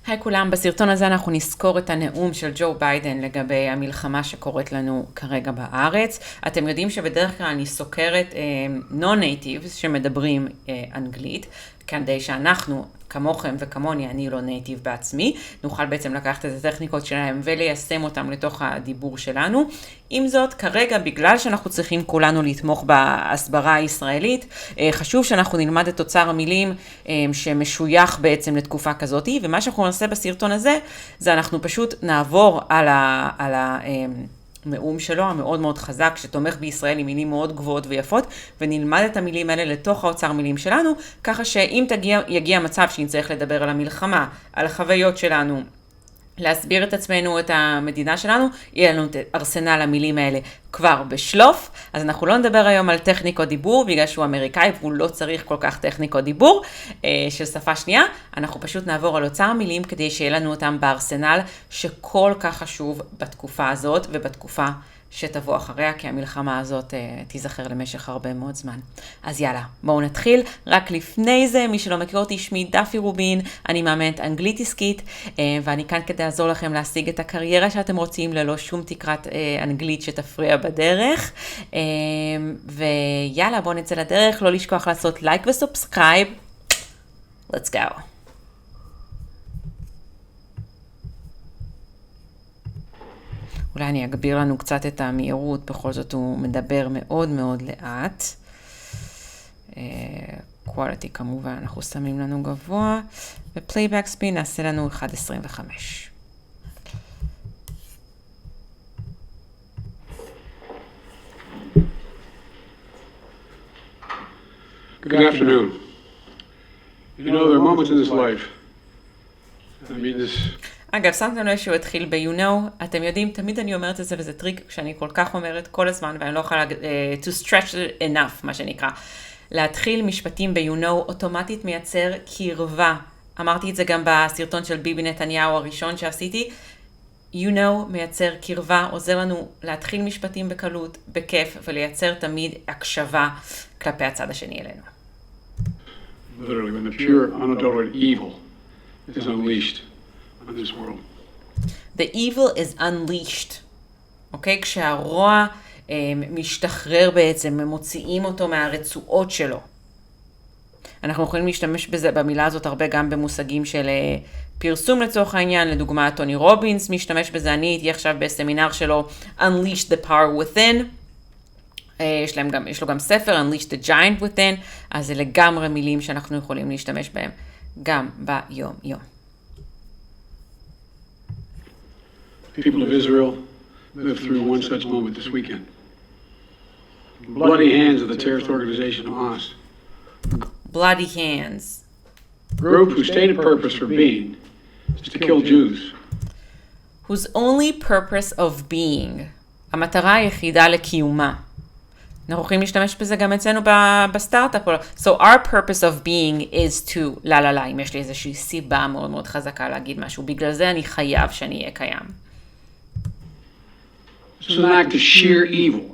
היי כולם, בסרטון הזה אנחנו נזכור את הנאום של ג'ו ביידן לגבי המלחמה שקורית לנו כרגע בארץ. אתם יודעים שבדרך כלל אני סוקרת non-natives שמדברים אנגלית, כדי שאנחנו, כמוכם וכמוני, אני לא נייטיב בעצמי, נוכל בעצם לקחת את הטכניקות שלהם וליישם אותם לתוך הדיבור שלנו. עם זאת, כרגע, בגלל שאנחנו צריכים כולנו לתמוך בהסברה הישראלית, חשוב שאנחנו נלמד את אוצר המילים שמשוייך בעצם לתקופה כזאת, ומה שאנחנו נעשה בסרטון הזה, זה אנחנו פשוט נעבור על הנאום שלו, המאוד מאוד חזק, שתומך בישראל עם מילים מאוד גבוהות ויפות, ונלמד את המילים האלה לתוך האוצר מילים שלנו, ככה שאם יגיע מצב שנצטרך לדבר על המלחמה, על החוויות שלנו, להסביר את עצמנו, את המדינה שלנו, יהיה לנו את ארסנל המילים האלה כבר בשלוף. אז אנחנו לא נדבר היום על טכניקות דיבור, בגלל שהוא אמריקאי והוא לא צריך כל כך טכניקות דיבור של שפה שנייה. אנחנו פשוט נעבור על אוצר המילים כדי שיהיה לנו אותם בארסנל שכל כך חשוב בתקופה הזאת ובתקופה שתבוא אחריה, כי המלחמה הזאת תיזכר למשך הרבה מאוד זמן. אז יאללה, בואו נתחיל. רק לפני זה, מי שלא מכיר אותי, שמי דאפי רובין, אני מאמנת אנגלית עסקית, ואני כאן כדי לעזור לכם להשיג את הקריירה שאתם רוצים, ללא שום תקרת אנגלית שתפריע בדרך. ויאללה, בואו נצא לדרך, לא לשכוח לעשות לייק וסובסקרייב. Let's go. אולי אני אגביר לנו קצת את המהירות, בכל זאת הוא מדבר מאוד מאוד לאט. quality כמובן אנחנו שמים לנו גבוה, ו-playback speed נעשה לנו 1.25. Good afternoon. You know, there are moments in this life. I mean this... אגב, שמתם לו שהוא התחיל ב-you know, אתם יודעים, תמיד אני אומרת את זה, וזה טריק שאני כל כך אומרת כל הזמן, ואני לא יכולה to stretch it enough, מה שנקרא. להתחיל משפטים ב-you know, אוטומטית מייצר קרבה. אמרתי את זה גם בסרטון של ביבי נתניהו הראשון שעשיתי. you know מייצר קרבה, עוזר לנו להתחיל משפטים בקלות, בכיף, ולייצר תמיד הקשבה כלפי הצד השני אלינו. Literally, when the pure, unadulterated evil is unleashed on this world. The evil is unleashed. אוקיי? כשהרוע משתחרר בעצם, מוציאים אותו מהרצועות שלו. אנחנו יכולים להשתמש בזה, במילה הזאת הרבה גם במושגים של פרסום לצורך העניין. לדוגמה, טוני רובינס משתמש בזה. אני הייתי עכשיו בסמינר שלו, Unleash the Power Within. יש לו גם ספר, Unleash the Giant Within. אז זה לגמרי מילים שאנחנו יכולים להשתמש בהם גם ביום יום. People of Israel lived through one such moment this weekend. Bloody hands of the terrorist organization Hamas. Bloody hands. Group whose stated purpose for being is to kill Jews. Whose only purpose of being, המטרה היחידה לקיומה. אנחנו יכולים להשתמש בזה גם אצלנו בסטארט-אפ. So our purpose of being is to, לא, אם יש לי איזושהי סיבה מאוד מאוד חזקה להגיד משהו, בגלל זה אני חייב שאני אהיה קיים. This is an act of sheer evil.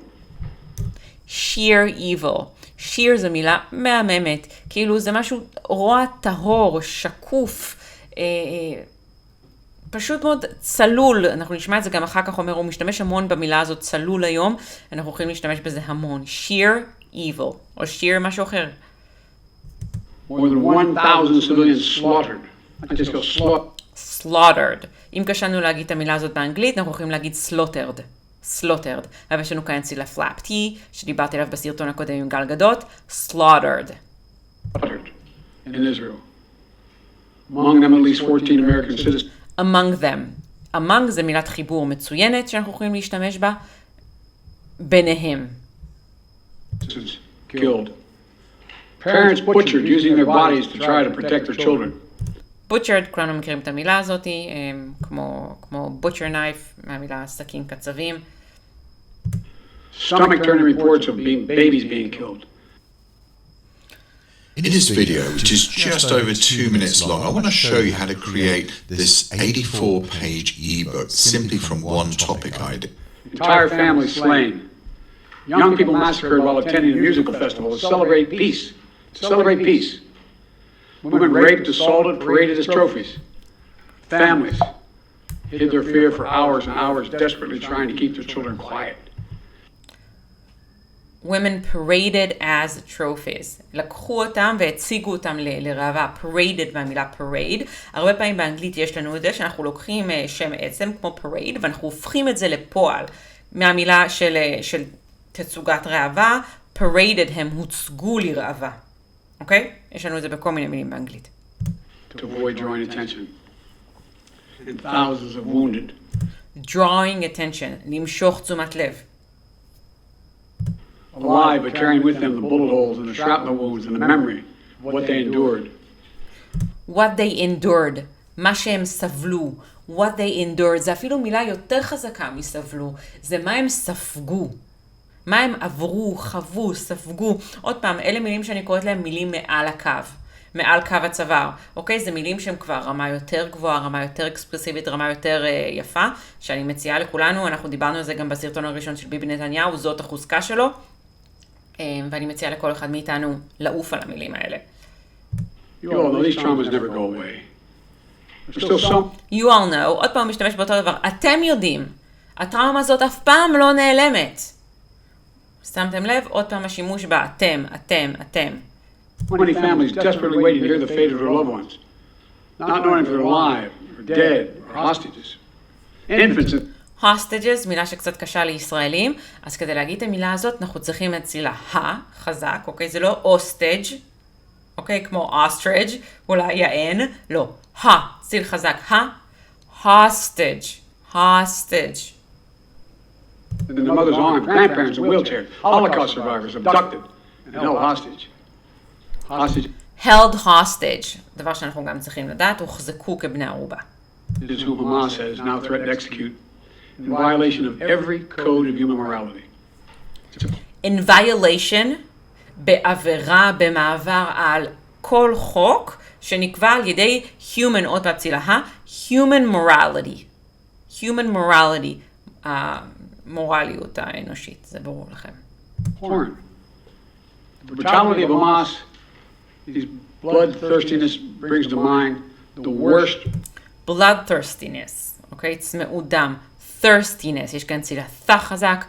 sheer evil. sheer זו מילה מהממת. כאילו זה משהו רוע טהור, שקוף, פשוט מאוד צלול. אנחנו נשמע את זה גם אחר כך אומר, הוא משתמש המון במילה הזאת צלול היום. אנחנו יכולים להשתמש בזה המון. sheer evil. או sheer משהו אחר. More than 1,000 civilians slaughtered. I just go slaughtered. אם קשנו להגיד את המילה הזאת באנגלית, אנחנו יכולים להגיד slaughtered. slaughtered. אבל יש לנו כאן צילה flap T, שדיברתי עליו בסרטון הקודם עם גל גדות. slaughtered. in Israel. Among them at least 14 American citizens. among them. among זה מילת חיבור מצוינת שאנחנו יכולים להשתמש בה. ביניהם. Killed. Parents butchered using their bodies to try to protect their children. butchered, כולנו מכירים את המילה הזאת, כמו butcher knife, מהמילה סכין קצבים. Stomach turning reports of babies being killed. In this video, which is just over 2 minutes long, I want to show you how to create this 84-page ebook simply from one topic idea. Entire families slain. Young people massacred while attending a musical festival to celebrate peace. To celebrate peace. Women raped, assaulted, paraded as trophies. Families hid their fear for hours and hours, desperately trying to keep their children quiet. Women paraded as trophies. לקחו אותם והציגו אותם לראווה. paraded מהמילה parade. הרבה פעמים באנגלית יש לנו את זה שאנחנו לוקחים שם עצם כמו parade ואנחנו הופכים את זה לפועל. מהמילה של תצוגת ראווה, paraded הם הוצגו לראווה. אוקיי? יש לנו את זה בכל מיני מילים באנגלית. To avoid drawing attention. And thousands of wounded. drawing attention, למשוך תשומת לב. Alive, but carrying with them the bullet holes and the shrapnel wounds and the memory of what they endured. What they endured, מה שהם סבלו. What they endured, זה אפילו מילה יותר חזקה מסבלו. זה מה הם ספגו. מה הם עברו, חוו, ספגו. עוד פעם, אלה מילים שאני קוראת להם מילים מעל הקו. מעל קו הצוואר. אוקיי? זה מילים שהם כבר רמה יותר גבוהה, רמה יותר אקספרסיבית, רמה יותר יפה, שאני מציעה לכולנו. אנחנו דיברנו על זה גם בסרטון הראשון של ביבי נתניהו, זאת החוזקה שלו. ואני מציעה לכל אחד מאיתנו לעוף על המילים האלה. You all know these traumas never go away. There's still some. You all know, עוד פעם משתמש באותו דבר, אתם יודעים, הטראומה הזאת אף פעם לא נעלמת. שמתם לב? עוד פעם השימוש בה, אתם. Many families desperately waiting to hear the fate of their loved ones, not knowing if they're alive, or dead, or hostages. Infants. hostages, מילה שקצת קשה לישראלים, אז כדי להגיד את המילה הזאת, אנחנו צריכים את צילה חזק, אוקיי? זה לא hostage, אוקיי? כמו ostrich, אולי יען, לא. ציל חזק, hostage. And the mother's arms, grandparents in wheelchairs, Holocaust survivors abducted and held hostage. held hostage, דבר שאנחנו גם צריכים לדעת, הוחזקו כבני ערובה. It is who Hamas has now threatened to execute in violation of every code of human morality. In violation, בעבירה, במעבר על כל חוק שנקבע על ידי human, עוד בצילה, human morality, המורליות האנושית, זה ברור לכם. Porn. The brutality of Hamas, his bloodthirstiness brings to mind the worst. bloodthirstiness, אוקיי? צמאות דם. thirstiness, יש כאן צילה חזק,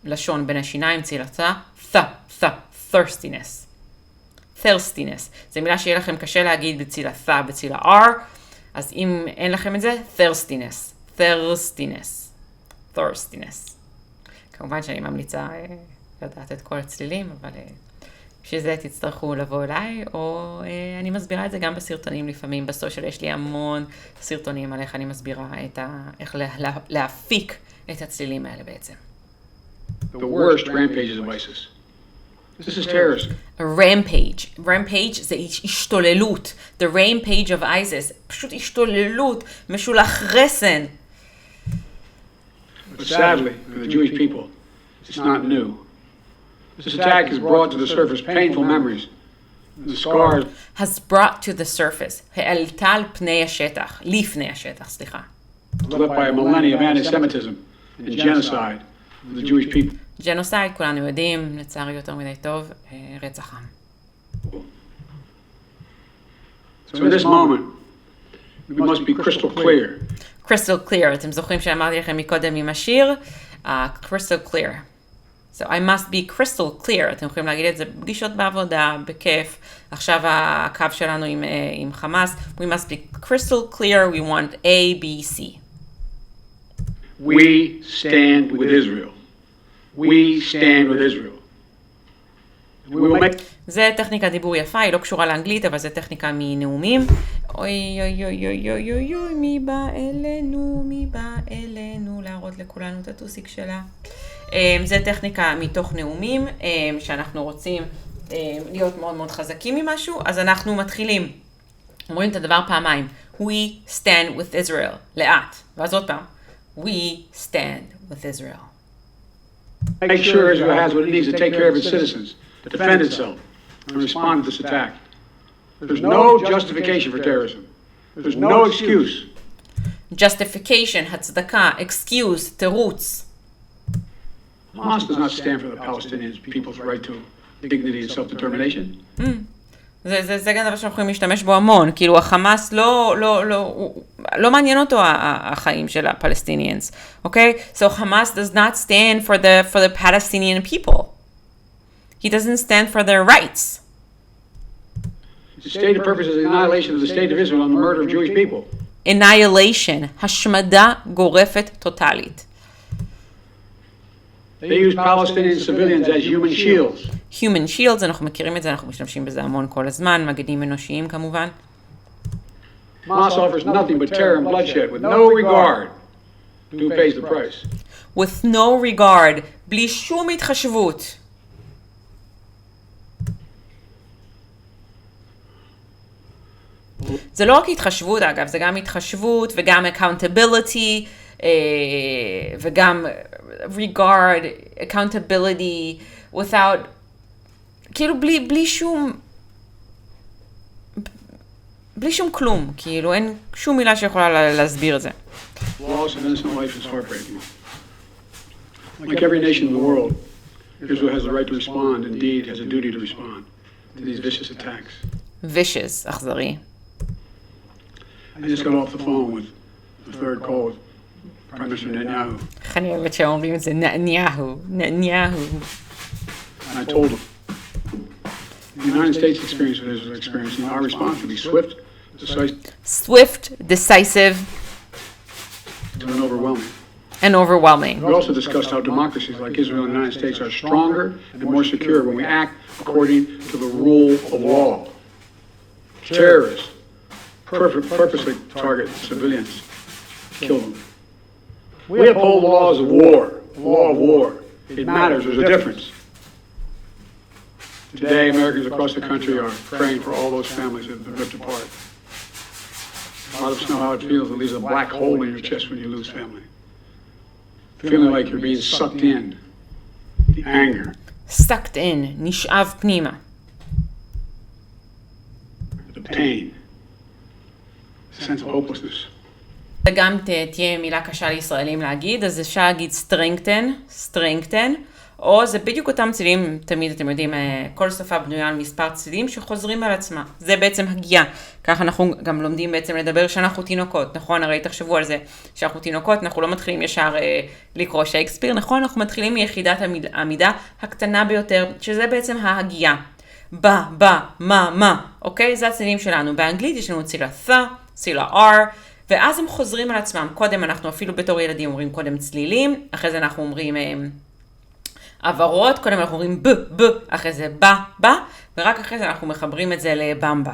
לשון בין השיניים, צילה thirstiness. זה מילה שיהיה לכם קשה להגיד בצילה בצילה R, אז אם אין לכם את זה, thirstiness. כמובן שאני ממליצה לדעת את כל הצלילים, אבל בשביל זה תצטרכו לבוא אליי, או אני מסבירה את זה גם בסרטונים לפעמים, בסושיאל יש לי המון סרטונים על איך אני מסבירה איך להפיק את הצלילים האלה בעצם. The worst rampages of ISIS. This is terrorism. rampage זה השתוללות. The rampage of ISIS, פשוט השתוללות, משולח רסן. But sadly, for the Jewish people, it's not new. This attack has brought to the surface painful memories, the scars. Has brought to the surface, העלתה על פני השטח, לפני השטח, סליחה. Led by a millennia of anti-Semitism and genocide of the Jewish people. ג'נוסייד, כולנו יודעים, לצערי יותר מדי טוב, רצח עם. So in this moment, we must be crystal clear. crystal clear, אתם זוכרים שאמרתי לכם מקודם עם השיר? crystal clear. So I must be crystal clear. אתם יכולים להגיד את זה בפגישות בעבודה, בכיף. עכשיו הקו שלנו עם חמאס. We must be crystal clear. We want A, B, C. We stand with Israel. We stand with Israel. We will make... זה טכניקה דיבור יפה, היא לא קשורה לאנגלית, אבל זה טכניקה מנאומים. אוי, מי בא אלינו, להראות לכולנו את הטוסיק שלה. זה טכניקה מתוך נאומים, שאנחנו רוצים להיות מאוד מאוד חזקים ממשהו, אז אנחנו מתחילים. אומרים את הדבר פעמיים. We stand with Israel, לאט. ואז עוד פעם. We stand with Israel. Make sure Israel has what it needs to take care of its citizens, to defend itself, and respond to this attack. There's no justification for terrorism. There's no excuse. Justification, הצדקה, excuse, תירוץ. Hamas does not stand for the Palestinian people's right to dignity and self-determination. זה גם דבר שאנחנו יכולים להשתמש בו המון, כאילו החמאס לא מעניין אותו החיים של הפלסטיניאנס, אוקיי? So Hamas does not stand for the Palestinian people. He doesn't stand for their rights. The stated purpose is the annihilation of the state of Israel and the murder of Jewish people. Annihilation, השמדה גורפת טוטלית. They use Palestinian civilians as human shields. Human shields, אנחנו מכירים את זה, אנחנו משתמשים בזה המון כל הזמן, מגנים אנושיים כמובן. Hamas offers nothing but terror and bloodshed with no regard to who pays the price. With no regard, בלי שום התחשבות. זה לא רק התחשבות אגב, זה גם התחשבות וגם accountability וגם regard, accountability, without, כאילו בלי שום כלום, כאילו אין שום מילה שיכולה להסביר את זה. Loss of innocent life is heartbreaking. Like every nation in the world, Israel has the right to respond, indeed has a duty to respond to these vicious attacks. Vicious, אכזרי. I just got off the phone with the third call with Prime Minister Netanyahu. איך אני אוהבת שאומרים את זה, נתניהו. And I told him, the United States experience what Israel is experiencing, our response would be swift, decisive, and overwhelming. We also discussed how democracies like Israel and the United States are stronger and more secure when we act according to the rule of law. Terrorists purposely target civilians, kill them. We uphold the laws of war, the law of war. It matters, there's a difference. Today, Americans across the country are praying for all those families that have been ripped apart. A lot of us know how it feels. It leaves a black hole in your chest when you lose family. Feeling like you're being sucked in. The anger. Sucked in, נשאב פנימה. The pain. The sense of hopelessness. וגם תהיה מילה קשה לישראלים להגיד, אז אפשר להגיד strengthen, או זה בדיוק אותם צילים, תמיד אתם יודעים, כל שפה בנויה על מספר צילים שחוזרים על עצמה. זה בעצם הגייה. ככה אנחנו גם לומדים בעצם לדבר שאנחנו תינוקות, נכון? הרי תחשבו על זה, שאנחנו תינוקות, אנחנו לא מתחילים ישר לקרוא שייקספיר, נכון? אנחנו מתחילים מיחידת המידה הקטנה ביותר, שזה בעצם ההגייה. מה, אוקיי? זה הצילים שלנו. באנגלית יש לנו צילה th, צילה r, ואז הם חוזרים על עצמם. קודם אנחנו אפילו בתור ילדים אומרים קודם צלילים, אחרי זה אנחנו אומרים עברות, קודם אנחנו אומרים ב, אחרי זה בא, ורק אחרי זה אנחנו מחברים את זה לבמבה.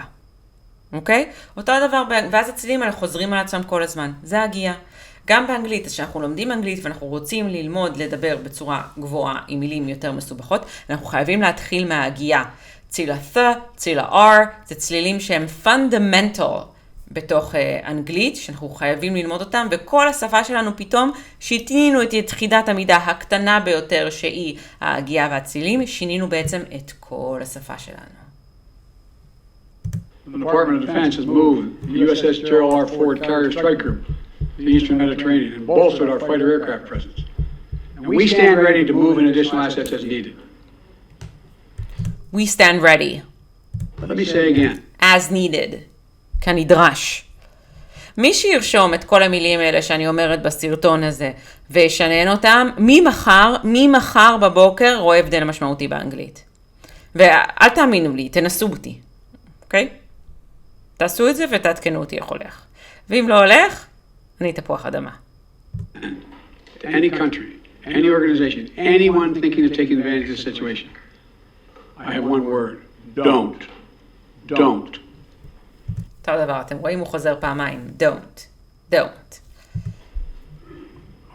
אוקיי? אותו הדבר, ואז הצילים האלה חוזרים על עצמם כל הזמן. זה הגייה. גם באנגלית, אז כשאנחנו לומדים אנגלית ואנחנו רוצים ללמוד לדבר בצורה גבוהה עם מילים יותר מסובכות, אנחנו חייבים להתחיל מההגייה. צילה th, צילה r, זה צלילים שהם fundamental בתוך אנגלית, שאנחנו חייבים ללמוד אותם, וכל השפה שלנו פתאום שינינו את יחידת המידה הקטנה ביותר שהיא ההגייה והצילים, שינינו בעצם את כל השפה שלנו. The Department of Defense has moved the USS Gerald R. Ford Carrier Strike Group to the Eastern Mediterranean and bolstered our fighter aircraft presence. And we stand ready to move in additional assets as needed. We stand ready. Let me say again. As needed. כנדרש. מי שירשום את כל המילים האלה שאני אומרת בסרטון הזה וישנן אותם, מי מחר בבוקר רואה הבדל משמעותי באנגלית. ואל תאמינו לי, תנסו אותי. אוקיי? תעשו את זה ותעדכנו אותי איך הולך. ואם לא הולך, אני תפוח אדמה. Any country, any organization, anyone thinking of taking advantage of the situation, I have one word. Don't. Don't. אותו דבר, אתם רואים הוא חוזר פעמיים. Don't.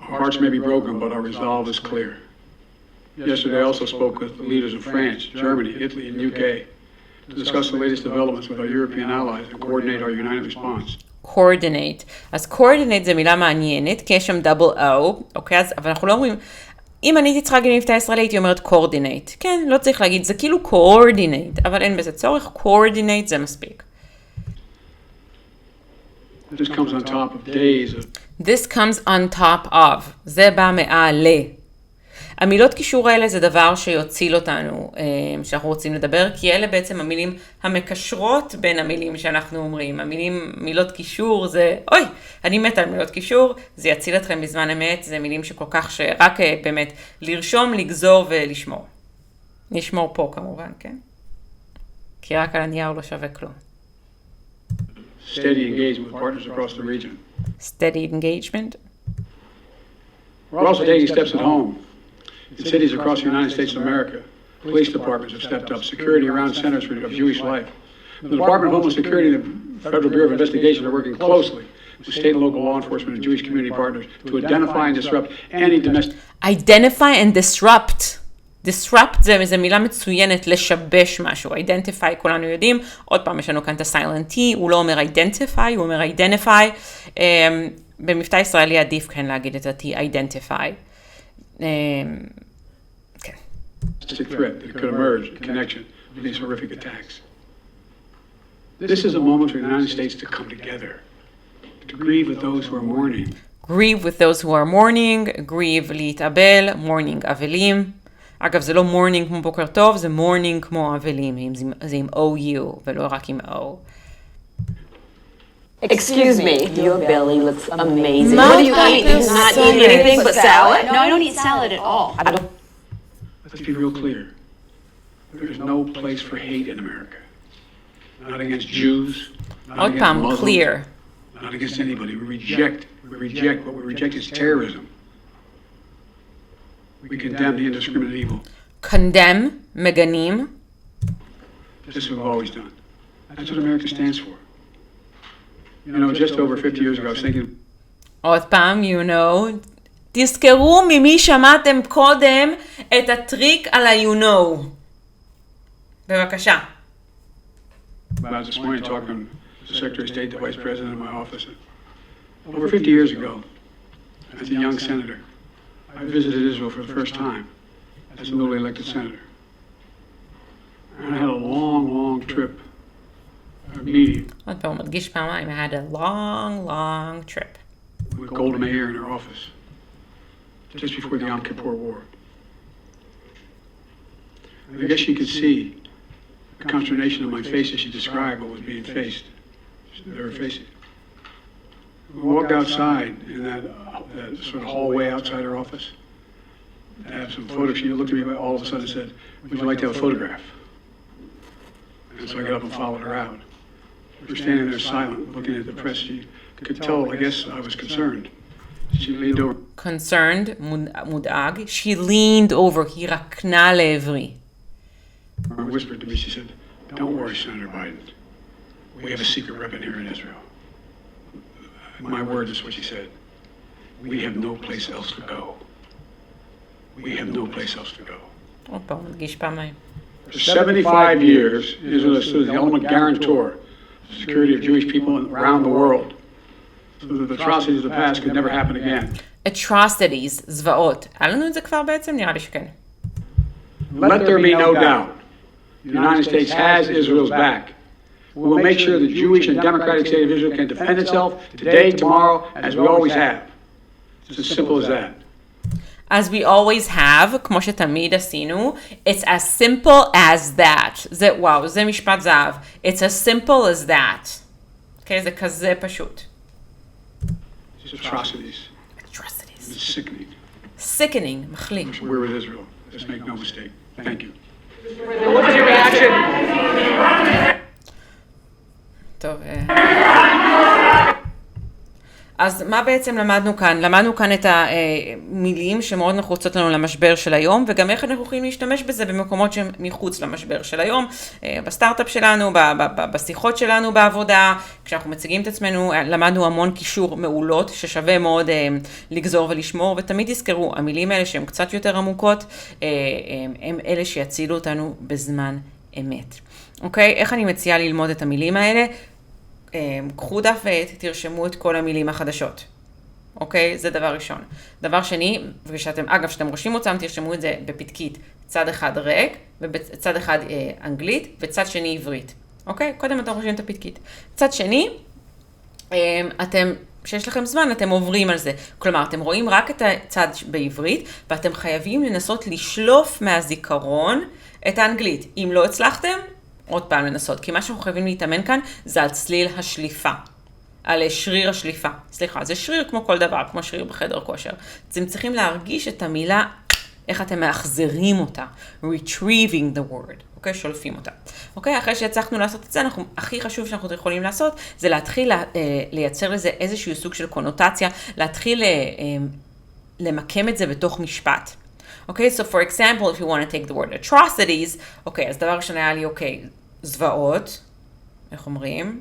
Our hearts may be broken, but our resolve is clear. Yesterday I also spoke with the leaders of France, Germany, Italy, and UK to discuss the latest developments with our European allies and coordinate our united response. Coordinate. אז coordinate זה מילה מעניינת, כי יש שם double O, אוקיי? אבל אנחנו לא אומרים, אם אני הייתי צריכה להגיד מבטא ישראלי, הייתי אומרת coordinate. כן, לא צריך להגיד, זה כאילו coordinate, אבל אין בזה צורך, coordinate זה מספיק. This comes on top of days of... This comes on top of. זה בא מעלה. המילות קישור האלה זה דבר שיוציל אותנו, שאנחנו רוצים לדבר, כי אלה בעצם המילים המקשרות בין המילים שאנחנו אומרים. מילות קישור זה, אוי, אני מתה על מילות קישור, זה יציל אתכם בזמן אמת, זה מילים שכל כך שרק באמת לרשום, לגזור ולשמור. נשמור פה כמובן, כן? כי רק על הנייר לא שווה כלום. Steady engagement with partners across the region. Steady engagement. We're also taking steps at home. In cities across the United States of America, police departments have stepped up security around centers of Jewish life. The Department of Homeland Security and the Federal Bureau of Investigation are working closely with state and local law enforcement and Jewish community partners to identify and disrupt any domestic... Identify and disrupt. disrupt זה מילה מצוינת לשבש משהו. identify כולנו יודעים. עוד פעם יש לנו כאן את ה-silent T, הוא לא אומר identify, הוא אומר identify. במבטא ישראלי עדיף כן להגיד את ה-T, identify. כן. threat that could emerge in connection with these horrific attacks. This is a moment for the United States to come together, to grieve with those who are mourning. Grieve with those who are mourning, grieve להתאבל, mourning אבלים. אגב, זה לא morning כמו בוקר טוב, זה morning כמו אבלים, זה עם OU ולא רק עם O. Excuse me, your belly looks amazing. What do you eat? Do you not eat anything but salad? No, I don't eat salad at all. Let's be real clear. There is no place for hate in America. Not against Jews, not עוד against פעם, Muslims, clear. not against anybody. What we reject is terrorism. We condemn the indiscriminate evil. condemn, מגנים. This is what we've always done. That's what America stands for. You know, just over 50 years ago, I was thinking... עוד פעם, תזכרו ממי שמעתם קודם את הטריק על ה-you know. בבקשה. I was this morning talking to the Secretary of State, the Vice President in my office. Over 50 years ago, as a young senator, I visited Israel for the first time as a newly elected senator. And I had a long trip, a meeting עוד פעם, מדגיש פעמיים, I had a long trip. with Golda Meir in her office, just before the Yom Kippur War. And I guess she could see the consternation on my face as she described what was being faced. They were facing. We walked outside in that sort of hallway outside her office to have some photos. She looked at me all of a sudden and said, "Would you like to have a photograph?" And so I got up and followed her out. We were standing there silent, looking at the press. She could tell, I guess, I was concerned. She leaned over. Concerned, מודאג. She leaned over, היא רקנה לעברי. And whispered to me, she said, "Don't worry, Senator Biden. We have a secret weapon here in Israel." My word is what she said. We have no place else to go. We have no place else to go. עוד פעם, מדגיש פעמיים. For 75 years, Israel has stood as the ultimate guarantor of the security of Jewish people around the world, so that the atrocities of the past could never happen again. atrocities, זוועות. היה לנו את זה כבר בעצם? נראה לי שכן. Let there be no doubt. The United States has Israel's back. We will make sure the Jewish and democratic state of Israel can defend itself today, tomorrow, as we always have. It's as simple as that. As we always have, כמו שתמיד עשינו, it's as simple as that. זה, וואו, זה משפט זהב. It's as simple as that. Okay, זה כזה פשוט. It's atrocities. Atrocities. It's sickening. Sickening, מחלים. We're with Israel. Let's make no mistake. Thank you. What was your reaction? טוב. אז מה בעצם למדנו כאן? למדנו כאן את המילים שמאוד נחוצות לנו למשבר של היום, וגם איך אנחנו יכולים להשתמש בזה במקומות שהם מחוץ למשבר של היום, בסטארט-אפ שלנו, בשיחות שלנו בעבודה, כשאנחנו מציגים את עצמנו, למדנו המון קישור מעולות, ששווה מאוד לגזור ולשמור, ותמיד תזכרו, המילים האלה שהן קצת יותר עמוקות, הם אלה שיצילו אותנו בזמן אמת. אוקיי? איך אני מציעה ללמוד את המילים האלה? קחו דף ועט, תרשמו את כל המילים החדשות. אוקיי? זה דבר ראשון. דבר שני, כשאתם רושמים אותם, תרשמו את זה בפתקית. צד אחד ריק, וצד אחד אנגלית, וצד שני עברית. אוקיי? קודם אתם רושמים את הפתקית. צד שני, אתם שיש לכם זמן, אתם עוברים על זה. כלומר, אתם רואים רק את הצד בעברית, ואתם חייבים לנסות לשלוף מהזיכרון את האנגלית. אם לא הצלחתם, עוד פעם לנסות. כי מה שאנחנו חייבים להתאמן כאן, זה על צליל השליפה. על שריר השליפה. סליחה, זה שריר כמו כל דבר, כמו שריר בחדר כושר. אתם צריכים להרגיש את המילה, איך אתם מאחזרים אותה. retrieving the word. אוקיי? שולפים אותה. אוקיי? אחרי שהצלחנו לעשות את זה, הכי חשוב שאנחנו יכולים לעשות, זה להתחיל לייצר לזה איזשהו סוג של קונוטציה, להתחיל למקם את זה בתוך משפט. אוקיי? So for example, if you want to take the word atrocities, אוקיי, אז דבר ראשון היה לי, אוקיי, זוועות, איך אומרים?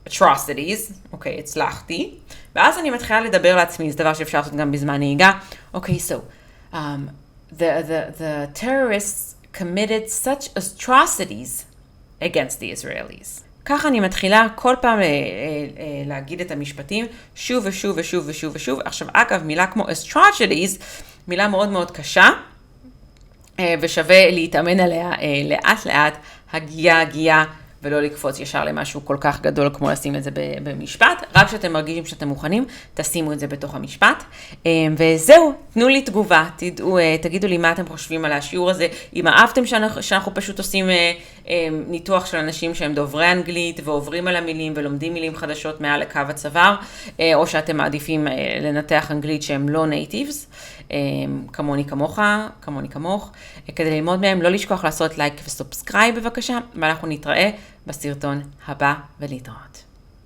atrocities, אוקיי, הצלחתי. ואז אני מתחילה לדבר לעצמי, זה דבר שאפשר לעשות גם בזמן נהיגה. אוקיי, so, the terrorists committed such atrocities against the Israelis. ככה אני מתחילה כל פעם להגיד את המשפטים שוב ושוב ושוב ושוב ושוב. עכשיו, אגב, מילה כמו atrocities, מילה מאוד מאוד קשה, ושווה להתאמן עליה לאט לאט, הגיעה, ולא לקפוץ ישר למשהו כל כך גדול כמו לשים את זה במשפט. רק כשאתם מרגישים שאתם מוכנים, תשימו את זה בתוך המשפט. וזהו, תנו לי תגובה, תגידו לי מה אתם חושבים על השיעור הזה. אם אהבתם שאנחנו פשוט עושים ניתוח של אנשים שהם דוברי אנגלית ועוברים על המילים ולומדים מילים חדשות מעל לקו הצוואר, או שאתם מעדיפים לנתח אנגלית שהם לא נייטיבס, כמוני כמוך, כדי ללמוד מהם, לא לשכוח לעשות לייק וסובסקרייב בבקשה, ואנחנו נתראה בסרטון הבא ולהתראות.